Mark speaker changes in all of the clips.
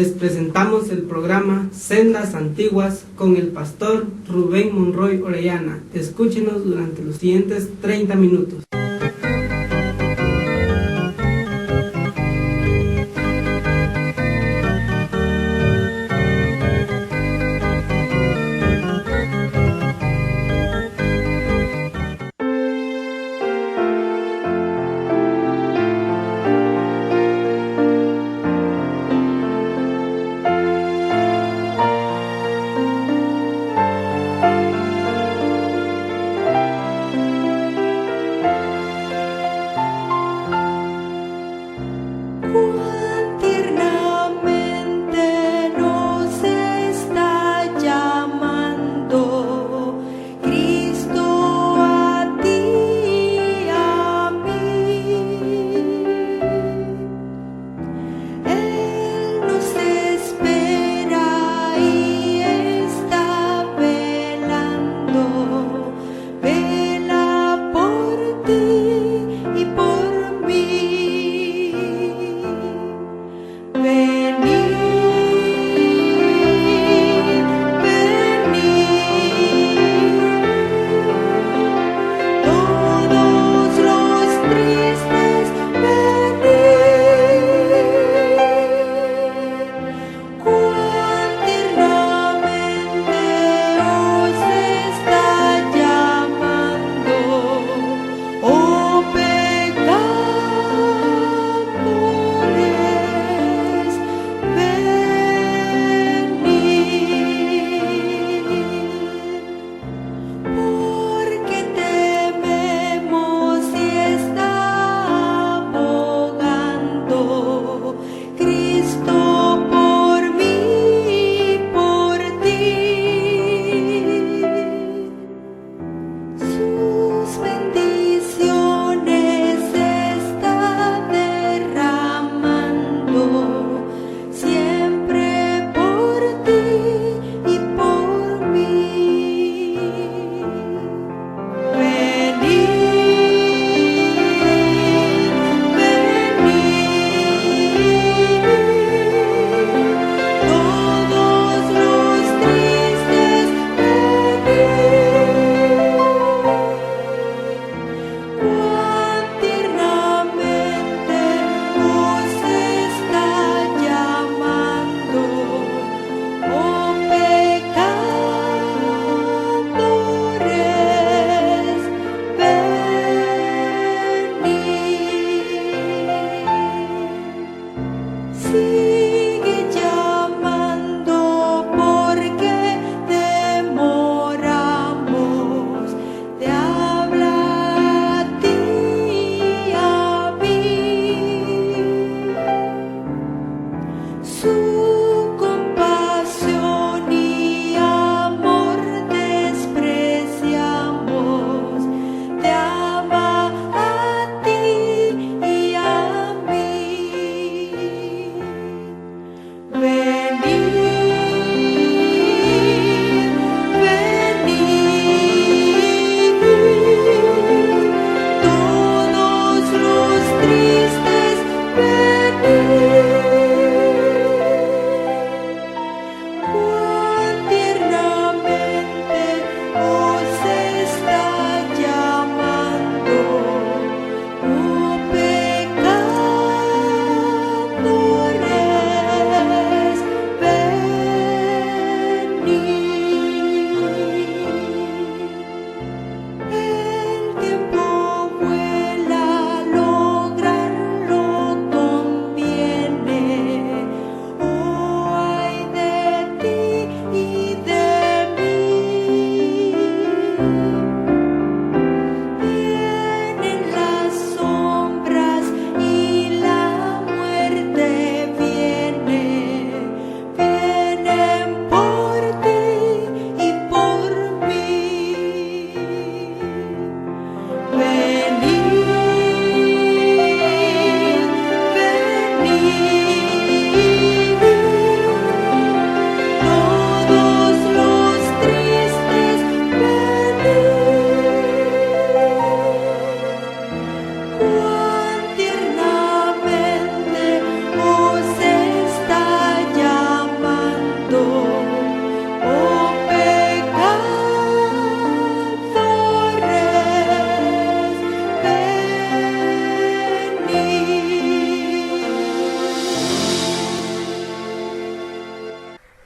Speaker 1: Les presentamos el programa Sendas Antiguas con el pastor Rubén Monroy Orellana. Escúchenos durante los siguientes 30 minutos.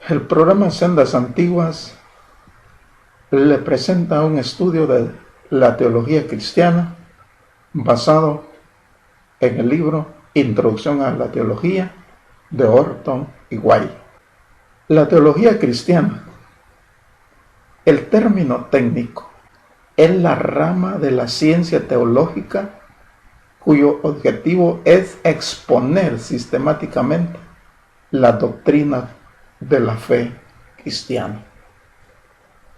Speaker 2: El programa Sendas Antiguas le presenta un estudio de la teología cristiana basado en el libro Introducción a la Teología de Orton y White. La teología cristiana, el término técnico, es la rama de la ciencia teológica cuyo objetivo es exponer sistemáticamente la doctrina de la fe cristiana.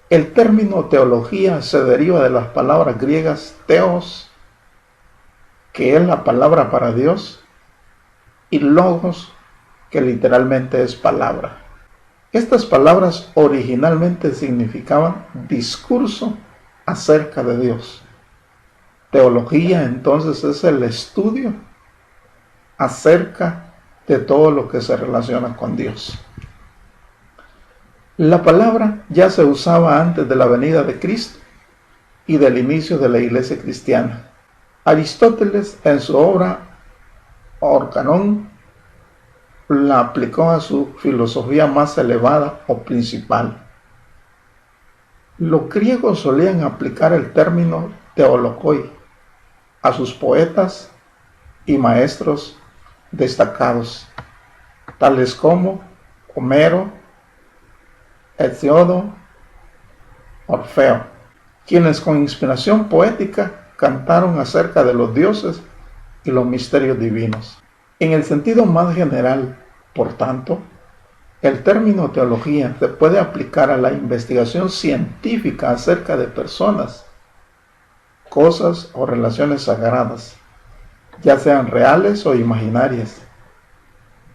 Speaker 2: El término teología se deriva de las palabras griegas theos, que es la palabra para Dios, y logos, que literalmente es palabra. Estas palabras originalmente significaban discurso acerca de Dios. Teología entonces es el estudio acerca de todo lo que se relaciona con Dios. La palabra ya se usaba antes de la venida de Cristo y del inicio de la iglesia cristiana. Aristóteles, en su obra Organón, la aplicó a su filosofía más elevada o principal. Los griegos solían aplicar el término teologoi a sus poetas y maestros destacados, tales como Homero, Hesíodo, Orfeo, quienes con inspiración poética cantaron acerca de los dioses y los misterios divinos. En el sentido más general, por tanto, el término teología se puede aplicar a la investigación científica acerca de personas, cosas o relaciones sagradas, ya sean reales o imaginarias.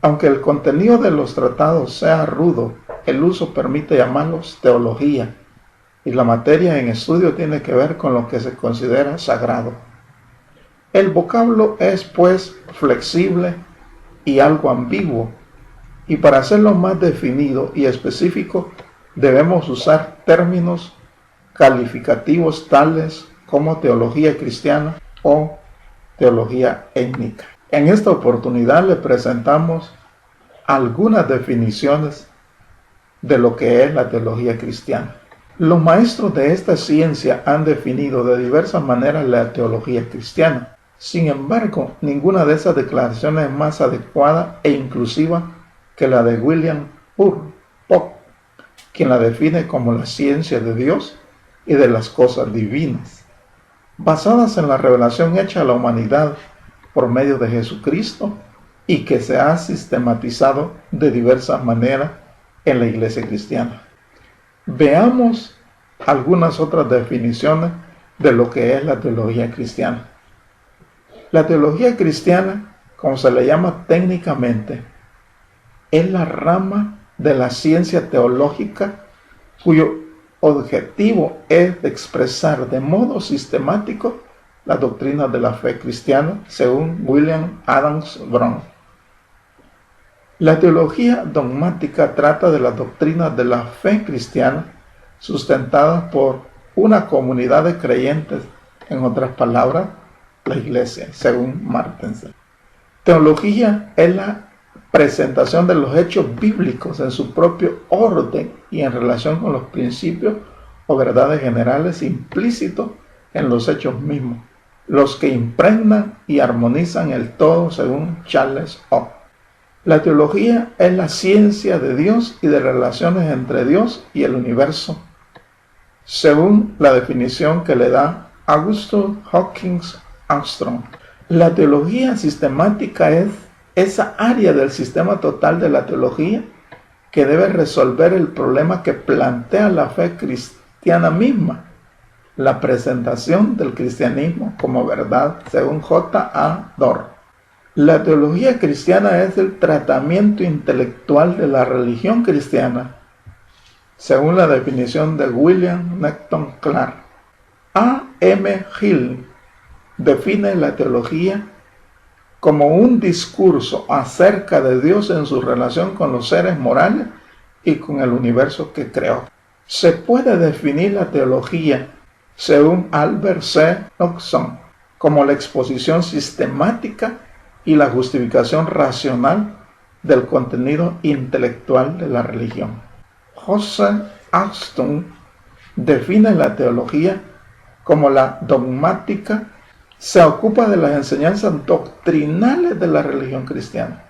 Speaker 2: Aunque el contenido de los tratados sea rudo, el uso permite llamarlos teología, y la materia en estudio tiene que ver con lo que se considera sagrado. El vocablo es, pues, flexible y algo ambiguo, y para hacerlo más definido y específico, debemos usar términos calificativos tales como teología cristiana o teología étnica. En esta oportunidad le presentamos algunas definiciones de lo que es la teología cristiana. Los maestros de esta ciencia han definido de diversas maneras la teología cristiana. Sin embargo, ninguna de esas declaraciones es más adecuada e inclusiva que la de William Pope, quien la define como la ciencia de Dios y de las cosas divinas, basadas en la revelación hecha a la humanidad por medio de Jesucristo y que se ha sistematizado de diversas maneras en la iglesia cristiana. Veamos algunas otras definiciones de lo que es la teología cristiana. La teología cristiana, como se le llama técnicamente, es la rama de la ciencia teológica cuyo objetivo es expresar de modo sistemático la doctrina de la fe cristiana, según William Adams Brown. La teología dogmática trata de las doctrinas de la fe cristiana sustentadas por una comunidad de creyentes, en otras palabras, la iglesia, según Martensen. Teología es la presentación de los hechos bíblicos en su propio orden y en relación con los principios o verdades generales implícitos en los hechos mismos, los que impregnan y armonizan el todo, según Charles O. La teología es la ciencia de Dios y de relaciones entre Dios y el universo, según la definición que le da Augustus Hawkins Armstrong. La teología sistemática es esa área del sistema total de la teología que debe resolver el problema que plantea la fe cristiana misma, la presentación del cristianismo como verdad, según J. A. Dorr. La teología cristiana es el tratamiento intelectual de la religión cristiana, según la definición de William Newton Clark. A. M. Hill define la teología como un discurso acerca de Dios en su relación con los seres morales y con el universo que creó. Se puede definir la teología, según Albert C. Nockson, como la exposición sistemática y la justificación racional del contenido intelectual de la religión. Joseph Austin define la teología como la dogmática. Se ocupa de las enseñanzas doctrinales de la religión cristiana.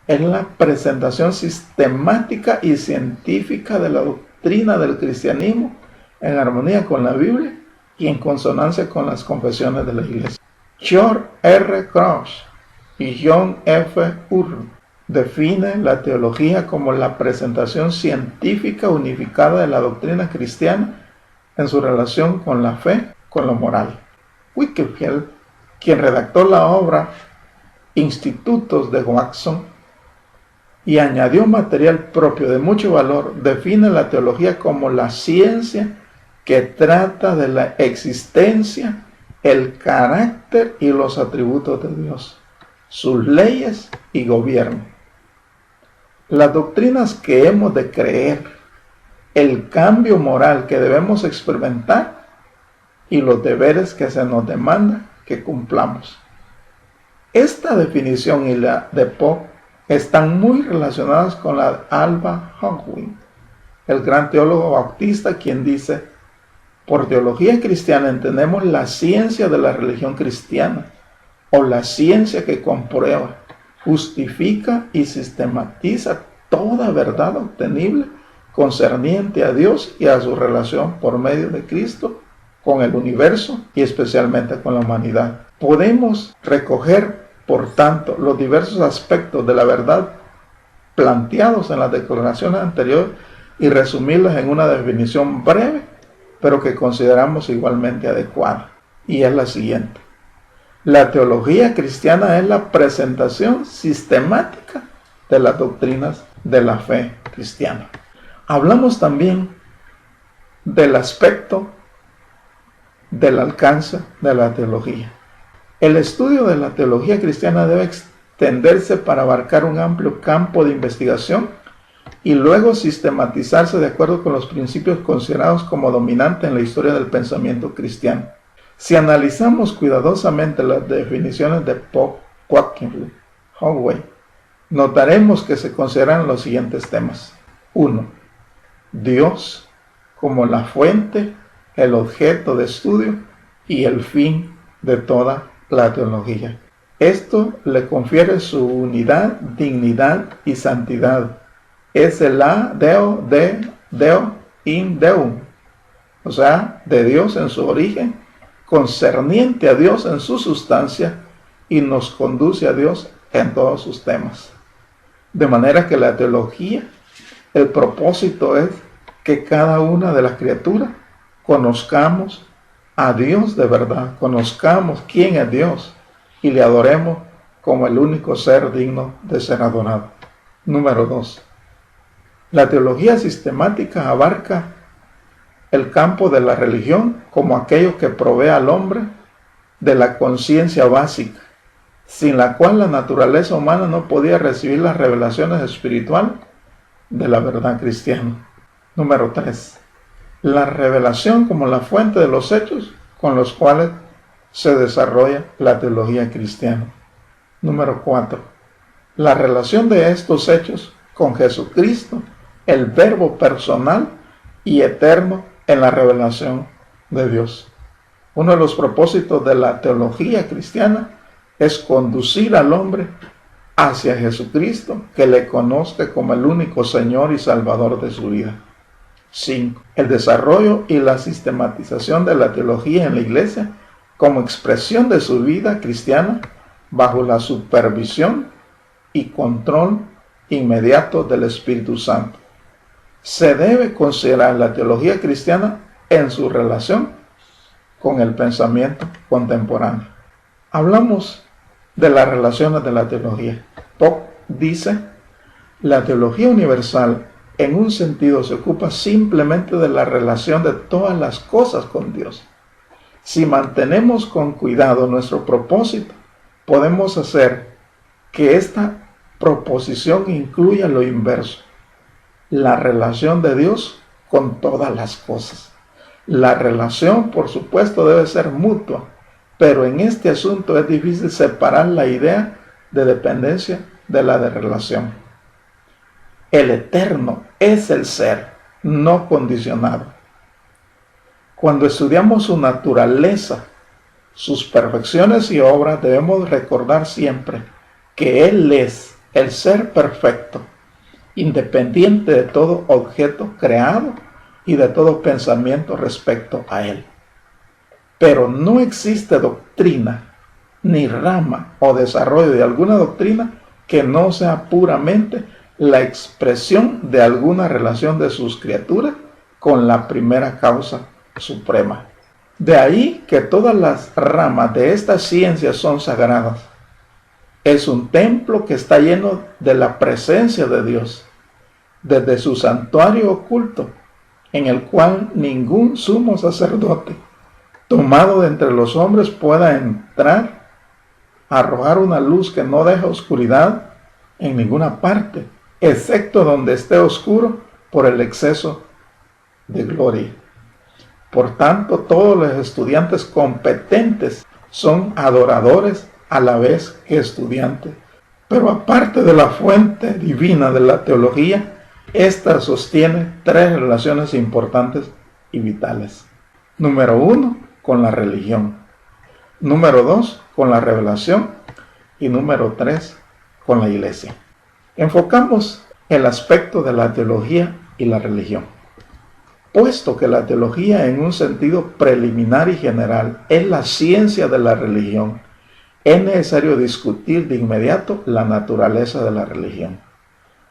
Speaker 2: Es la presentación sistemática y científica de la doctrina del cristianismo en armonía con la Biblia y en consonancia con las confesiones de la Iglesia. George R. Cross y John F. Urban define la teología como la presentación científica unificada de la doctrina cristiana en su relación con la fe, con lo moral. Whitefield, quien redactó la obra Institutos de Watson y añadió material propio de mucho valor, define la teología como la ciencia que trata de la existencia, el carácter y los atributos de Dios, sus leyes y gobierno. Las doctrinas que hemos de creer, el cambio moral que debemos experimentar y los deberes que se nos demanda que cumplamos. Esta definición y la de Pope están muy relacionadas con la de Alba Hodgkin, el gran teólogo bautista, quien dice: por teología cristiana entendemos la ciencia de la religión cristiana, o la ciencia que comprueba, justifica y sistematiza toda verdad obtenible concerniente a Dios y a su relación por medio de Cristo con el universo y especialmente con la humanidad. Podemos recoger, por tanto, los diversos aspectos de la verdad planteados en las declaraciones anteriores y resumirlas en una definición breve, pero que consideramos igualmente adecuada. Y es la siguiente: la teología cristiana es la presentación sistemática de las doctrinas de la fe cristiana. Hablamos también del aspecto del alcance de la teología. El estudio de la teología cristiana debe extenderse para abarcar un amplio campo de investigación y luego sistematizarse de acuerdo con los principios considerados como dominantes en la historia del pensamiento cristiano. Si analizamos cuidadosamente las definiciones de Pope, Watkins, Howey, notaremos que se consideran los siguientes temas. 1. Dios como la fuente, el objeto de estudio y el fin de toda la teología. Esto le confiere su unidad, dignidad y santidad. Es el a Deo de Deo in Deum, o sea, de Dios en su origen, concerniente a Dios en su sustancia y nos conduce a Dios en todos sus temas. De manera que la teología, el propósito es que cada una de las criaturas conozcamos a Dios de verdad, conozcamos quién es Dios y le adoremos como el único ser digno de ser adorado. Número 2. La teología sistemática abarca el campo de la religión como aquello que provee al hombre de la conciencia básica, sin la cual la naturaleza humana no podía recibir las revelaciones espirituales de la verdad cristiana. Número 3. La revelación como la fuente de los hechos con los cuales se desarrolla la teología cristiana. Número 4. La relación de estos hechos con Jesucristo, el Verbo personal y eterno en la revelación de Dios. Uno de los propósitos de la teología cristiana es conducir al hombre hacia Jesucristo, que le conozca como el único Señor y Salvador de su vida. 5. El desarrollo y la sistematización de la teología en la Iglesia como expresión de su vida cristiana bajo la supervisión y control inmediato del Espíritu Santo. Se debe considerar la teología cristiana en su relación con el pensamiento contemporáneo. Hablamos de las relaciones de la teología. Pope dice: la teología universal en un sentido se ocupa simplemente de la relación de todas las cosas con Dios. Si mantenemos con cuidado nuestro propósito, podemos hacer que esta proposición incluya lo inverso: la relación de Dios con todas las cosas. La relación, por supuesto, debe ser mutua, pero en este asunto es difícil separar la idea de dependencia de la de relación. El eterno es el ser no condicionado. Cuando estudiamos su naturaleza, sus perfecciones y obras, debemos recordar siempre que Él es el ser perfecto, independiente de todo objeto creado y de todo pensamiento respecto a Él. Pero no existe doctrina, ni rama o desarrollo de alguna doctrina que no sea puramente la expresión de alguna relación de sus criaturas con la primera causa suprema. De ahí que todas las ramas de esta ciencia son sagradas. Es un templo que está lleno de la presencia de Dios, desde su santuario oculto, en el cual ningún sumo sacerdote tomado de entre los hombres pueda entrar a arrojar una luz que no deja oscuridad en ninguna parte, excepto donde esté oscuro por el exceso de gloria. Por tanto, todos los estudiantes competentes son adoradores a la vez que estudiantes. Pero aparte de la fuente divina de la teología, esta sostiene tres relaciones importantes y vitales. Número 1, con la religión. Número 2, con la revelación. Y número 3, con la iglesia. Enfocamos el aspecto de la teología y la religión. Puesto que la teología en un sentido preliminar y general es la ciencia de la religión, es necesario discutir de inmediato la naturaleza de la religión.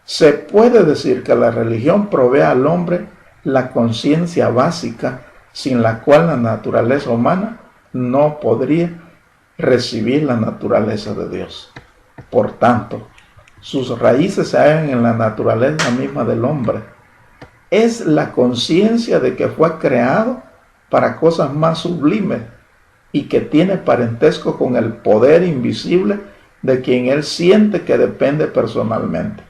Speaker 2: Se puede decir que la religión provee al hombre la conciencia básica sin la cual la naturaleza humana no podría recibir la naturaleza de Dios. Por tanto, sus raíces se hallan en la naturaleza misma del hombre. Es la conciencia de que fue creado para cosas más sublimes y que tiene parentesco con el poder invisible de quien él siente que depende personalmente.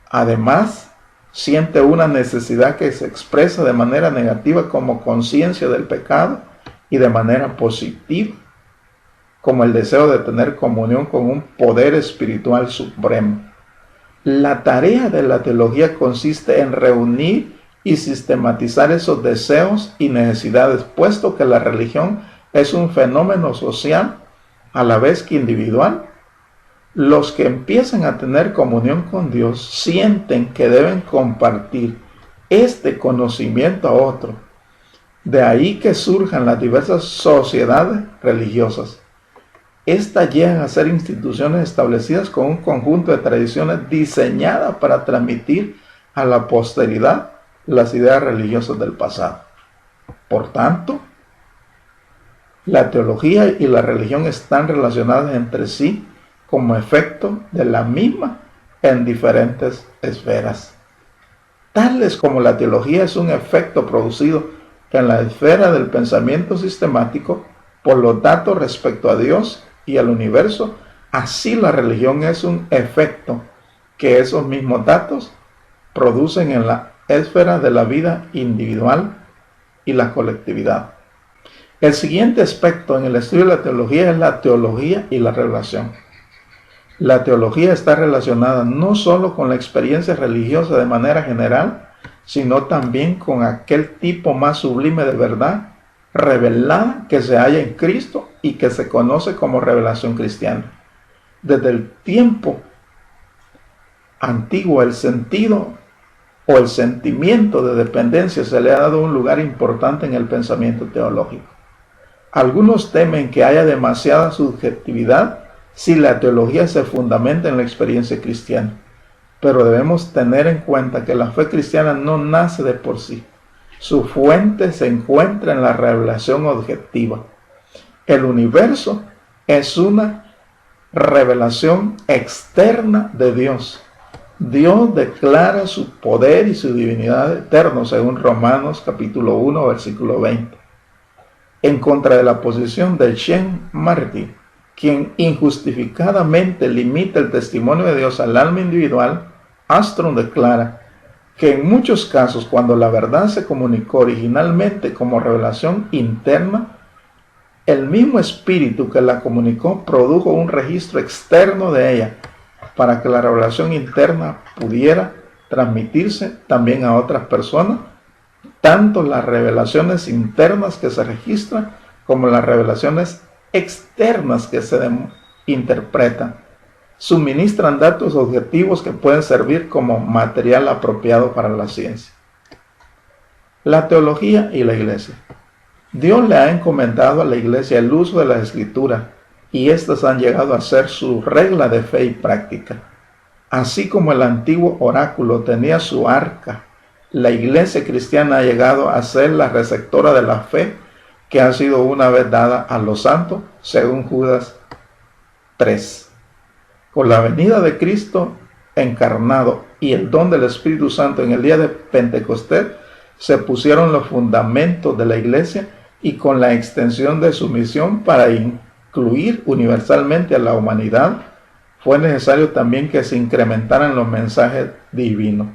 Speaker 2: Además, siente una necesidad que se expresa de manera negativa como conciencia del pecado y de manera positiva como el deseo de tener comunión con un poder espiritual supremo. La tarea de la teología consiste en reunir y sistematizar esos deseos y necesidades, puesto que la religión es un fenómeno social a la vez que individual. Los que empiezan a tener comunión con Dios sienten que deben compartir este conocimiento a otro. De ahí que surjan las diversas sociedades religiosas. Estas llegan a ser instituciones establecidas con un conjunto de tradiciones diseñadas para transmitir a la posteridad las ideas religiosas del pasado. Por tanto, la teología y la religión están relacionadas entre sí como efecto de la misma en diferentes esferas. Tales como la teología es un efecto producido en la esfera del pensamiento sistemático por los datos respecto a Dios y al universo, así la religión es un efecto que esos mismos datos producen en la esfera de la vida individual y la colectividad. El siguiente aspecto en el estudio de la teología es la teología y la revelación. La teología está relacionada no solo con la experiencia religiosa de manera general, sino también con aquel tipo más sublime de verdad revelada que se halla en Cristo y que se conoce como revelación cristiana. Desde el tiempo antiguo, el sentido o el sentimiento de dependencia se le ha dado un lugar importante en el pensamiento teológico. Algunos temen que haya demasiada subjetividad si la teología se fundamenta en la experiencia cristiana, pero debemos tener en cuenta que la fe cristiana no nace de por sí. Su fuente se encuentra en la revelación objetiva. El universo es una revelación externa de Dios. Dios declara su poder y su divinidad eterno, según Romanos capítulo 1, versículo 20. En contra de la posición de Sean Martin, quien injustificadamente limita el testimonio de Dios al alma individual, Armstrong declara que en muchos casos, cuando la verdad se comunicó originalmente como revelación interna, el mismo espíritu que la comunicó produjo un registro externo de ella para que la revelación interna pudiera transmitirse también a otras personas, tanto las revelaciones internas que se registran como las revelaciones externas que se interpretan. Suministran datos objetivos que pueden servir como material apropiado para la ciencia. La teología y la iglesia. Dios le ha encomendado a la iglesia el uso de las escrituras y éstas han llegado a ser su regla de fe y práctica. Así como el antiguo oráculo tenía su arca, la iglesia cristiana ha llegado a ser la receptora de la fe que ha sido una vez dada a los santos, según Judas 3. Con la venida de Cristo encarnado y el don del Espíritu Santo en el día de Pentecostés, se pusieron los fundamentos de la iglesia y con la extensión de su misión para incluir universalmente a la humanidad, fue necesario también que se incrementaran los mensajes divinos,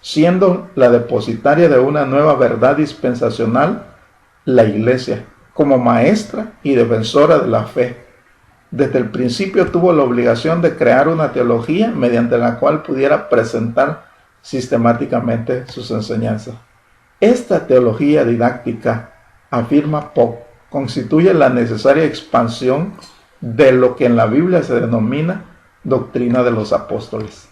Speaker 2: siendo la depositaria de una nueva verdad dispensacional, la iglesia, como maestra y defensora de la fe. Desde el principio tuvo la obligación de crear una teología mediante la cual pudiera presentar sistemáticamente sus enseñanzas. Esta teología didáctica, afirma Pope, constituye la necesaria expansión de lo que en la Biblia se denomina doctrina de los apóstoles.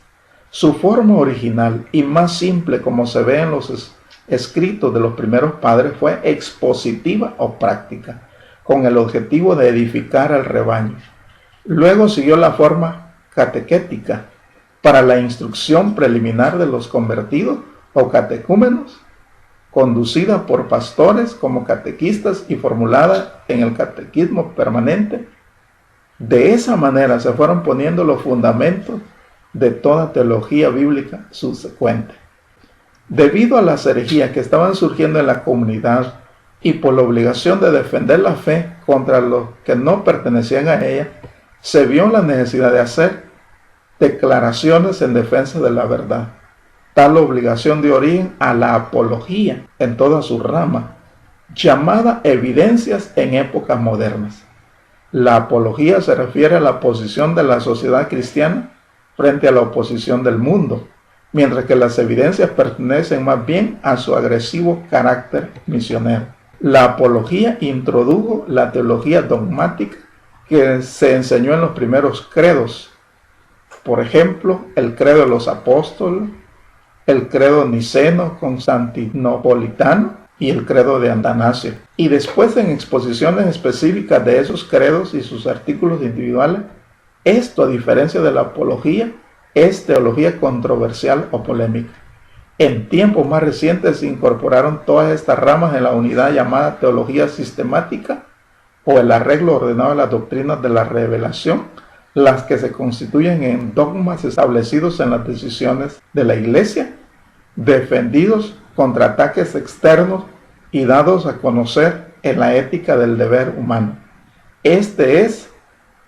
Speaker 2: Su forma original y más simple, como se ve en los escritos de los primeros padres, fue expositiva o práctica, con el objetivo de edificar al rebaño. Luego siguió la forma catequética, para la instrucción preliminar de los convertidos o catecúmenos, conducida por pastores como catequistas y formulada en el catequismo permanente. De esa manera se fueron poniendo los fundamentos de toda teología bíblica subsecuente. Debido a las herejías que estaban surgiendo en la comunidad y por la obligación de defender la fe contra los que no pertenecían a ella, se vio la necesidad de hacer declaraciones en defensa de la verdad. Tal obligación dio origen a la apología en toda su rama, llamada evidencias en épocas modernas. La apología se refiere a la posición de la sociedad cristiana frente a la oposición del mundo, mientras que las evidencias pertenecen más bien a su agresivo carácter misionero. La apología introdujo la teología dogmática que se enseñó en los primeros credos, por ejemplo, el credo de los apóstoles, el credo niceno-constantinopolitano y el credo de Atanasio. Y después, en exposiciones específicas de esos credos y sus artículos individuales, esto, a diferencia de la apología, es teología controversial o polémica. En tiempos más recientes se incorporaron todas estas ramas en la unidad llamada teología sistemática o el arreglo ordenado de las doctrinas de la revelación, las que se constituyen en dogmas establecidos en las decisiones de la Iglesia, defendidos contra ataques externos y dados a conocer en la ética del deber humano. Este es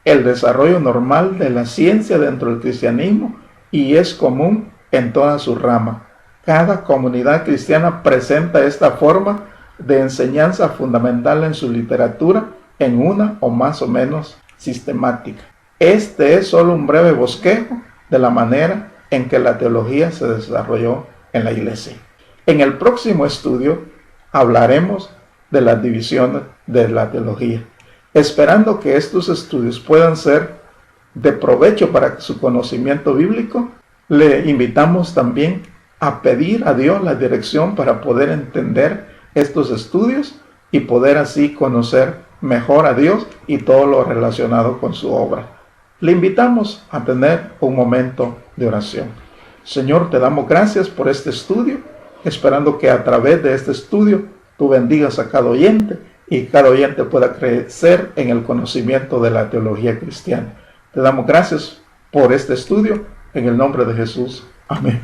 Speaker 2: el desarrollo normal de la ciencia dentro del cristianismo y es común en todas sus ramas. Cada comunidad cristiana presenta esta forma de enseñanza fundamental en su literatura en una o más o menos sistemática. Este es solo un breve bosquejo de la manera en que la teología se desarrolló en la Iglesia. En el próximo estudio hablaremos de las divisiones de la teología, esperando que estos estudios puedan ser de provecho para su conocimiento bíblico. Le invitamos también a pedir a Dios la dirección para poder entender estos estudios y poder así conocer mejor a Dios y todo lo relacionado con su obra. Le invitamos a tener un momento de oración. Señor, te damos gracias por este estudio, esperando que a través de este estudio tú bendigas a cada oyente y cada oyente pueda crecer en el conocimiento de la teología cristiana. Te damos gracias por este estudio, en el nombre de Jesús. Amén.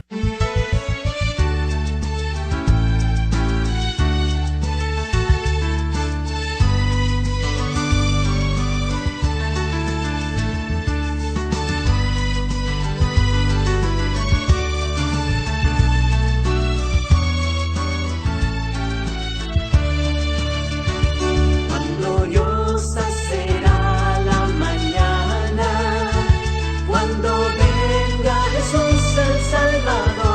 Speaker 3: Cuando venga Jesús el Salvador.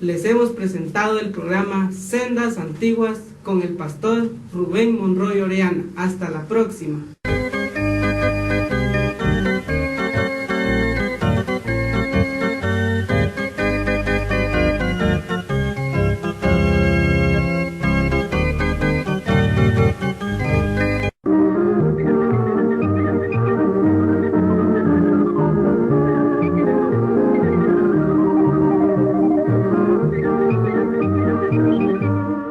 Speaker 1: Les hemos presentado el programa Sendas Antiguas con el pastor Rubén Monroy Orellana. Hasta la próxima.